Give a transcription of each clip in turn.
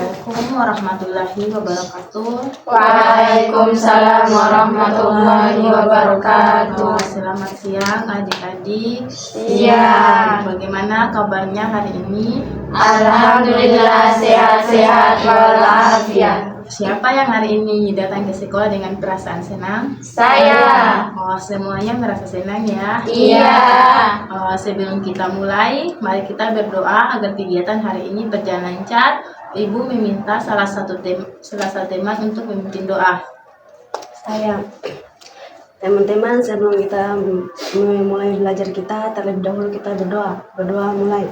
Assalamualaikum warahmatullahi wabarakatuh. Waalaikumsalam warahmatullahi wabarakatuh. Selamat siang adik-adik. Siang. Bagaimana kabarnya hari ini? Alhamdulillah sehat-sehat walafiat. Siapa yang hari ini datang ke sekolah dengan perasaan senang? Saya. Semuanya merasa senang ya? Iya. Sebelum kita mulai, mari kita berdoa agar kegiatan hari ini berjalan lancar. Ibu meminta salah satu teman untuk memimpin doa. Saya. Teman-teman, sebelum kita mulai belajar kita, terlebih dahulu kita berdoa. Berdoa mulai.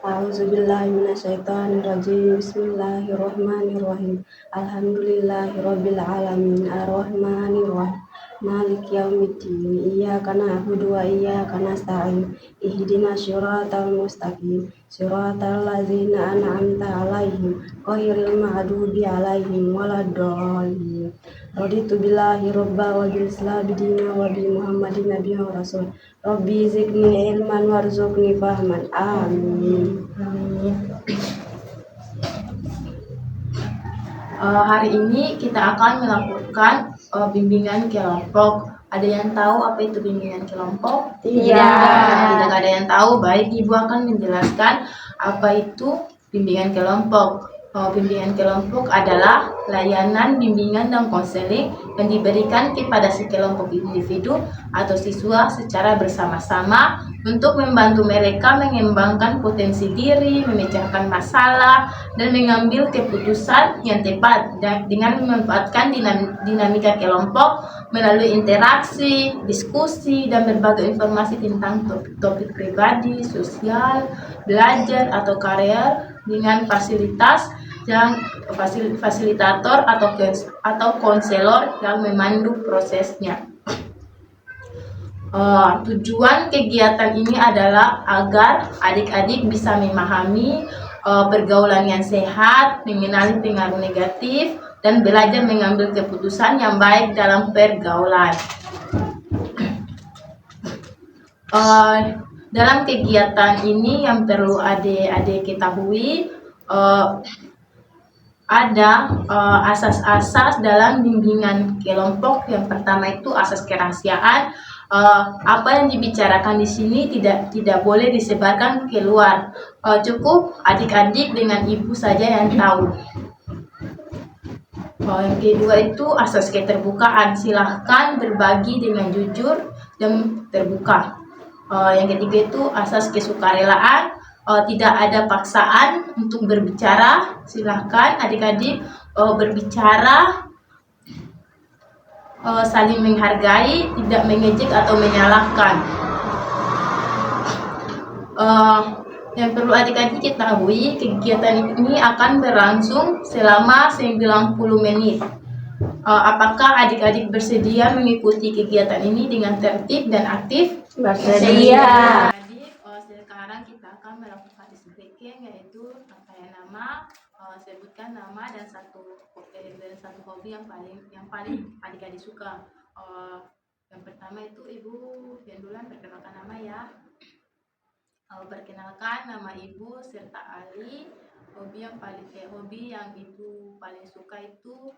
A'udzubillahi minasyaitonirrajim. Bismillahirrahmanirrahim. Alhamdulillahirabbil alamin. Arrahmanirrahim. Maliki yaumiddin. Iyyaka na'budu wa iyyaka nasta'in. Ihdinas shiratal mustaqim. Shiratal ladzina an'amta 'alaihim ghairil maghdubi 'alaihim waladdallin. Raditu billahi robba wa bil islami dina wa bi muhammadin nabiyyan wa rasul. Rabbi zidni ilman warzuqni fahman. Amin. Hari ini kita akan melakukan bimbingan kelompok. Ada yang tahu apa itu bimbingan kelompok? Tidak ada yang tahu. Baik, Ibu akan menjelaskan apa itu bimbingan kelompok. Bimbingan kelompok adalah layanan bimbingan dan konseling yang diberikan kepada sekelompok individu atau siswa secara bersama-sama untuk membantu mereka mengembangkan potensi diri, memecahkan masalah, dan mengambil keputusan yang tepat dengan memanfaatkan dinamika kelompok melalui interaksi, diskusi, dan berbagai informasi tentang topik pribadi, sosial, belajar, atau karier dengan fasilitator atau konselor yang memandu prosesnya. Tujuan kegiatan ini adalah agar adik-adik bisa memahami pergaulan yang sehat, mengenali pengaruh negatif, dan belajar mengambil keputusan yang baik dalam pergaulan. Dalam kegiatan ini yang perlu adik-adik ketahui, ada asas-asas dalam bimbingan kelompok. Yang pertama itu asas kerahasiaan. Apa yang dibicarakan di sini tidak boleh disebarkan keluar. Cukup adik-adik dengan ibu saja yang tahu. Yang kedua itu asas keterbukaan. Silahkan berbagi dengan jujur dan terbuka. Yang ketiga itu asas kesukarelaan. Tidak ada paksaan untuk berbicara. Silahkan adik-adik berbicara, saling menghargai, tidak mengejek atau menyalahkan. Yang perlu adik-adik ketahui, kegiatan ini akan berlangsung selama 90 menit. Apakah adik-adik bersedia mengikuti kegiatan ini dengan tertib dan aktif? Bersedia. Sekarang kita akan melakukan speaking, yaitu rangkaian nama, sebutkan nama dan satu hobi yang paling adik-adik suka. Yang pertama itu Ibu Yendulan, perkenalkan nama ya. Perkenalkan, nama Ibu serta Ali. Hobi yang Ibu paling suka itu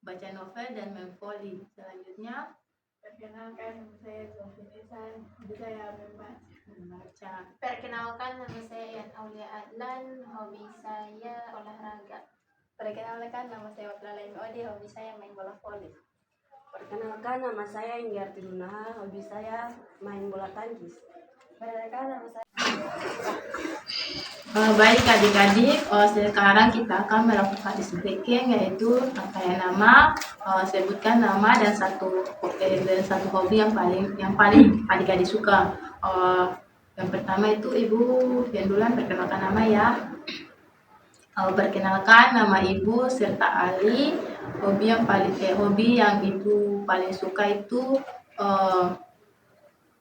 baca novel dan main voli. Selanjutnya, perkenalkan, nama saya Zofin Esan, hobi saya membaca. Perkenalkan, nama saya Yan Aulia Adlan, hobi saya olahraga. Perkenalkan, nama saya Watlala Odi, hobi saya main bola voli. Perkenalkan, nama saya Inggarti Lunaha, hobi saya main bola tangkis. Perkenalkan, nama saya Baik adik-adik, sekarang kita akan melakukan speaking, yaitu rangkaian nama, sebutkan nama dan satu hobi yang paling adik-adik suka. Yang pertama itu Ibu Yendulan, perkenalkan nama ya. Perkenalkan, nama Ibu serta Ali. Hobi yang Ibu paling suka itu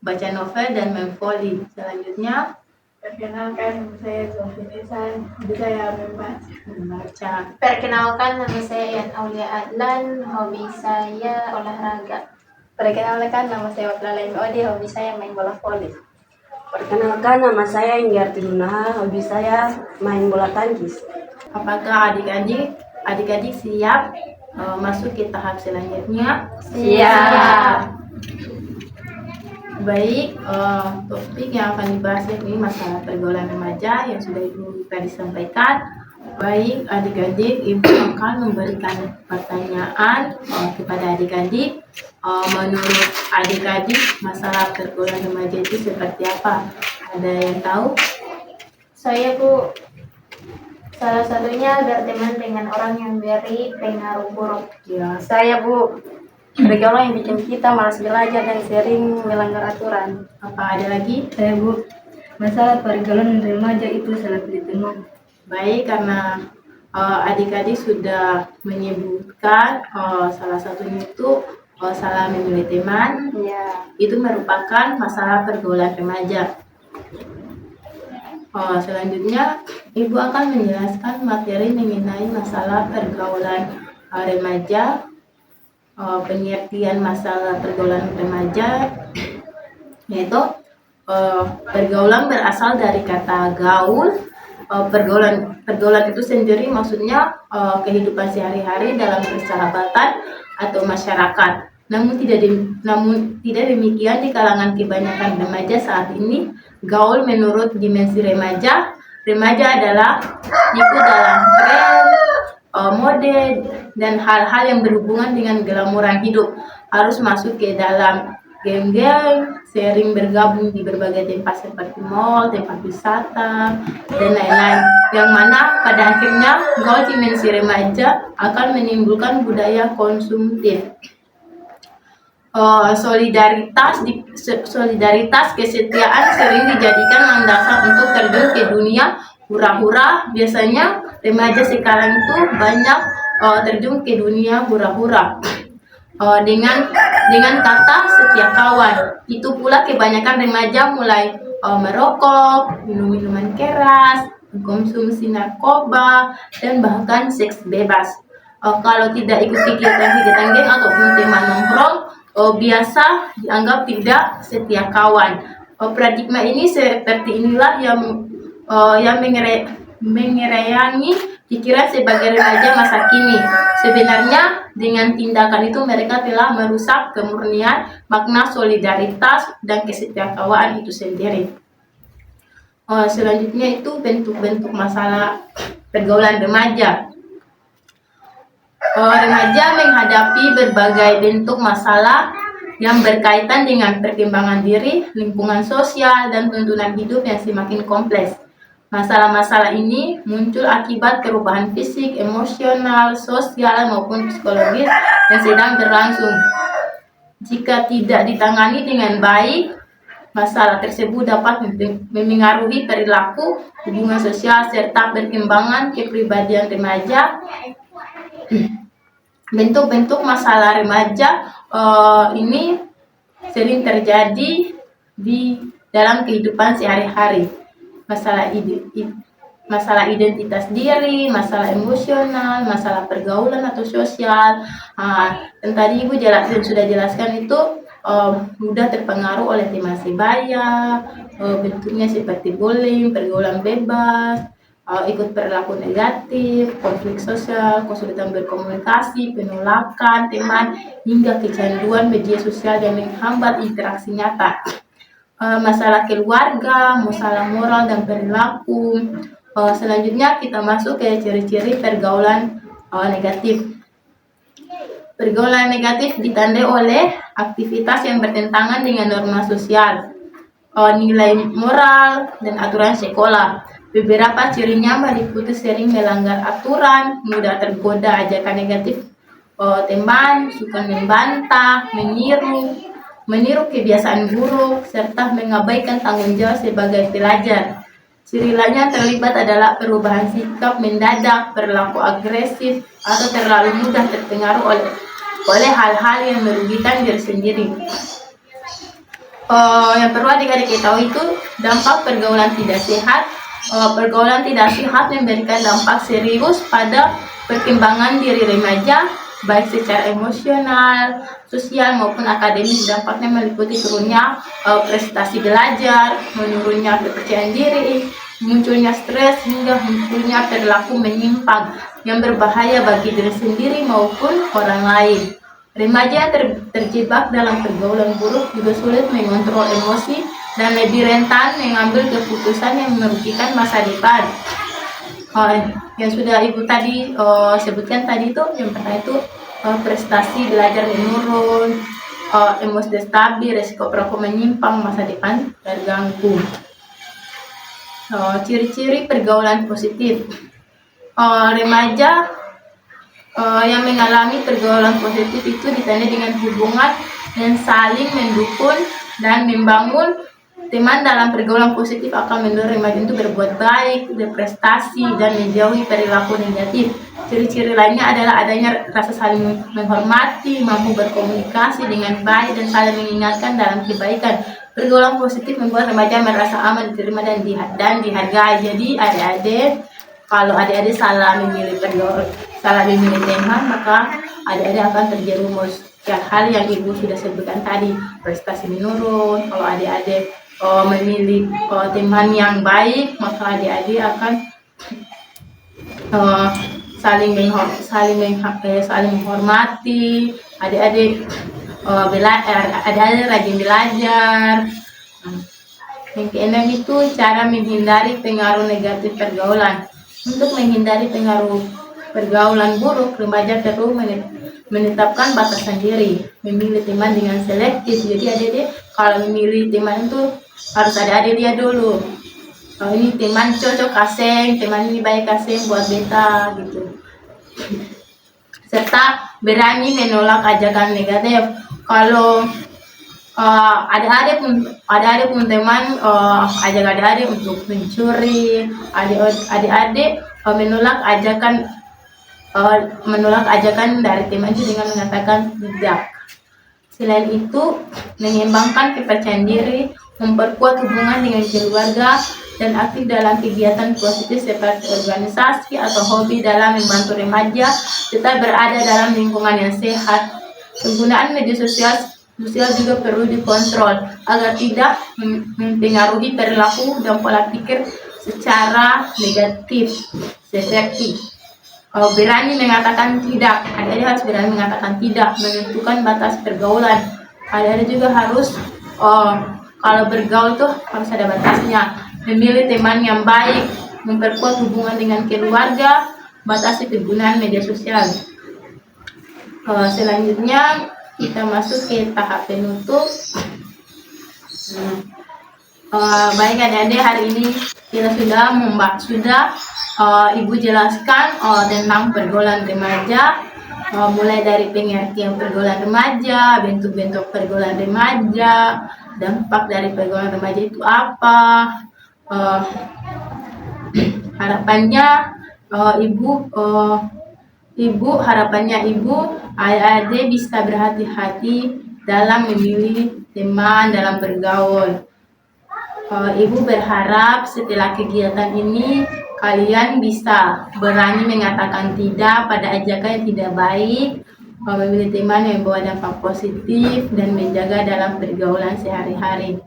baca novel dan main voli. Selanjutnya, perkenalkan, nama saya Zofin Esan, hobi saya membaca. Perkenalkan, nama saya Yan Aulia Adlan, hobi saya olahraga. Perkenalkan, nama saya Watlala Odi, hobi saya main bola voli. Perkenalkan, nama saya Inggarti Nunaha, hobi saya main bola tangkis. Apakah adik-adik siap masuk ke tahap selanjutnya? Siap. Baik, topik yang akan dibahas ini masalah pergaulan remaja yang sudah Ibu tadi sampaikan. Baik, adik-adik, Ibu akan memberikan pertanyaan kepada adik-adik. Menurut adik-adik, masalah pergaulan remaja itu seperti apa? Ada yang tahu? Saya Bu, salah satunya berteman dengan orang yang beri pengaruh buruk. Ya, Saya Bu, pergaulan yang bikin kita malas belajar dan sering melanggar aturan. apa ada lagi? Saya Bu, masalah pergaulan remaja itu salah pilih teman. Baik, karena adik-adik sudah menyebutkan salah satunya itu salah memilih teman, Ya. itu merupakan masalah pergaulan remaja. Selanjutnya, Ibu akan menjelaskan materi mengenai masalah pergaulan remaja, pengertian masalah pergaulan remaja, yaitu pergaulan berasal dari kata gaul. Pergaulan itu sendiri maksudnya kehidupan sehari-hari dalam persahabatan atau masyarakat. Namun tidak demikian di kalangan kebanyakan remaja saat ini. Gaul menurut dimensi remaja adalah ikut dalam tren, mode, dan hal-hal yang berhubungan dengan gelamuran hidup. Harus masuk ke dalam geng-geng, sering bergabung di berbagai tempat seperti mall, tempat wisata, dan lain-lain. Yang mana pada akhirnya gaul dimensi remaja akan menimbulkan budaya konsumtif. Solidaritas, kesetiaan sering dijadikan landasan untuk terjun ke dunia hura-hura. Biasanya remaja sekarang itu banyak terjun ke dunia hura-hura dengan kata setia kawan. Itu pula kebanyakan remaja mulai merokok, minum minuman keras, konsumsi narkoba, dan bahkan seks bebas. Kalau tidak ikut kegiatan geng ataupun teman nongkrong, biasa dianggap tidak setia kawan. Paradigma ini seperti inilah yang mengereyangi pikiran sebagai remaja masa kini. Sebenarnya dengan tindakan itu mereka telah merusak kemurnian makna solidaritas dan kesetiakawanan itu sendiri. Selanjutnya itu bentuk-bentuk masalah pergaulan remaja. Remaja menghadapi berbagai bentuk masalah yang berkaitan dengan perkembangan diri, lingkungan sosial, dan tuntunan hidup yang semakin kompleks. Masalah-masalah ini muncul akibat perubahan fisik, emosional, sosial, maupun psikologis yang sedang berlangsung. Jika tidak ditangani dengan baik, masalah tersebut dapat memengaruhi perilaku, hubungan sosial, serta perkembangan kepribadian remaja. Bentuk-bentuk masalah remaja ini sering terjadi di dalam kehidupan sehari-hari. Masalah identitas diri, masalah emosional, masalah pergaulan atau sosial. Dan tadi Ibu sudah jelaskan itu mudah terpengaruh oleh teman sebaya, bentuknya seperti bullying, pergaulan bebas, ikut perilaku negatif, konflik sosial, kesulitan berkomunikasi, penolakan teman, hingga kecanduan media sosial yang menghambat interaksi nyata. Masalah keluarga, masalah moral dan perilaku. Selanjutnya kita masuk ke ciri-ciri pergaulan negatif. Pergaulan negatif ditandai oleh aktivitas yang bertentangan dengan norma sosial, nilai moral, dan aturan sekolah. Beberapa cirinya meliputi sering melanggar aturan, mudah tergoda ajakan negatif teman, suka membantah, meniru kebiasaan buruk, serta mengabaikan tanggung jawab sebagai pelajar. Ciri lainnya terlibat adalah perubahan sikap mendadak, perilaku agresif, atau terlalu mudah terpengaruh oleh hal-hal yang merugikan diri sendiri. Yang perlu adik-adik ketahui itu dampak pergaulan tidak sehat. Pergaulan tidak sehat memberikan dampak serius pada perkembangan diri remaja, baik secara emosional, sosial maupun akademis. Dampaknya meliputi turunnya prestasi belajar, menurunnya kepercayaan diri, munculnya stres hingga munculnya perilaku menyimpang yang berbahaya bagi diri sendiri maupun orang lain. Remaja terjebak dalam pergaulan buruk juga sulit mengontrol emosi dan lebih rentan mengambil keputusan yang merugikan masa depan. Yang sudah ibu tadi sebutkan tadi itu, yang pertama itu prestasi belajar menurun, emosi stabil, resiko perilaku menyimpang, masa depan terganggu. Ciri-ciri pergaulan positif. Remaja yang mengalami pergaulan positif itu ditandai dengan hubungan yang saling mendukung dan membangun. Teman dalam pergaulan positif akan mendorong remaja untuk berbuat baik, berprestasi, dan menjauhi perilaku negatif. Ciri-ciri lainnya adalah adanya rasa saling menghormati, mampu berkomunikasi dengan baik, dan saling mengingatkan dalam kebaikan. Pergaulan positif membuat remaja merasa aman, diterima, dan dihargai. Jadi adik-adik, kalau adik-adik salah memilih teman, maka adik-adik akan terjerumus ke hal yang ibu sudah sebutkan tadi, prestasi menurun. Kalau adik-adik memilih teman yang baik, maka adik-adik akan saling menghormati. Adik-adik adik-adik rajin belajar. Yang keenam itu cara menghindari pengaruh negatif pergaulan. Untuk menghindari pengaruh pergaulan buruk, remaja perlu menetapkan batasan diri, memilih teman dengan selektif. Jadi adik-adik kalau memilih teman itu harus adik-adik lihat dulu, ini teman cocok kaseng, teman ini baik kaseng buat beta gitu. Serta berani menolak ajakan negatif. Kalau adik-adik pun teman ajak adik-adik untuk mencuri, adik-adik menolak ajakan dari teman itu dengan mengatakan tidak. Selain itu, mengembangkan kepercayaan diri, memperkuat hubungan dengan keluarga, dan aktif dalam kegiatan positif seperti organisasi atau hobi dalam membantu remaja tetap berada dalam lingkungan yang sehat. Penggunaan media sosial juga perlu dikontrol agar tidak mempengaruhi perilaku dan pola pikir secara negatif. Seperti berani mengatakan tidak, adik-adik harus berani mengatakan tidak, menentukan batas pergaulan. Adik-adik juga harus kalau bergaul tuh harus ada batasnya, memilih teman yang baik, memperkuat hubungan dengan keluarga, batasi penggunaan media sosial. Selanjutnya kita masuk ke tahap penutup. Baik adik-adik, hari ini kita sudah ibu jelaskan tentang pergaulan remaja, mulai dari pengertian pergaulan remaja, bentuk-bentuk pergaulan remaja, dampak dari pergaulan remaja itu apa. Harapannya ibu adik-adik bisa berhati-hati dalam memilih teman dalam bergaul. Ibu berharap setelah kegiatan ini kalian bisa berani mengatakan tidak pada ajakan yang tidak baik, memilih teman yang membawa dampak positif, dan menjaga dalam pergaulan sehari-hari.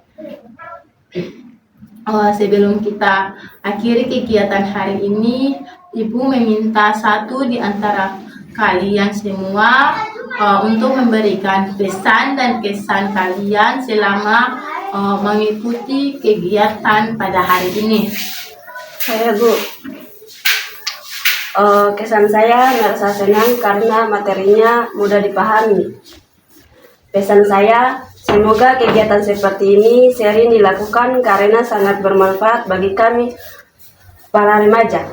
Sebelum kita akhiri kegiatan hari ini, Ibu meminta satu di antara kalian semua untuk memberikan pesan dan kesan kalian selama mengikuti kegiatan pada hari ini. Saya Bu, kesan saya merasa senang karena materinya mudah dipahami. Pesan saya, semoga kegiatan seperti ini sering dilakukan karena sangat bermanfaat bagi kami para remaja.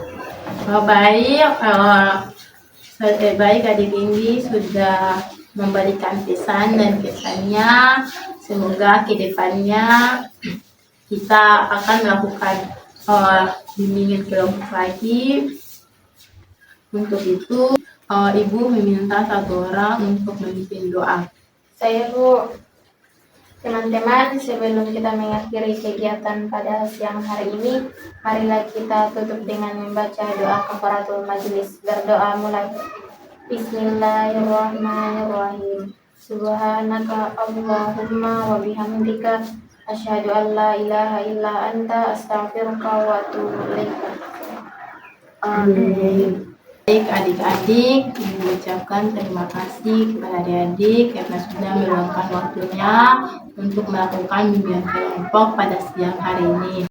Baik adik Indi sudah memberikan pesan dan kesannya. Semoga kedepannya kita akan melakukan bimbingan kelompok lagi. Untuk itu Ibu meminta satu orang untuk memimpin doa. Saya Bu, teman-teman, sebelum kita mengakhiri kegiatan pada siang hari ini, marilah kita tutup dengan membaca doa kafaratul majelis. Berdoa mulai. Bismillahirrahmanirrahim. Subhanaka Allahumma wa bihamdika asyhadu an la ilaha illa anta astaghfiruka wa atubu ilaik. Amin. Baik adik-adik, Ibu ucapkan terima kasih kepada adik-adik karena sudah meluangkan waktunya untuk melakukan bimbingan kelompok pada siang hari ini.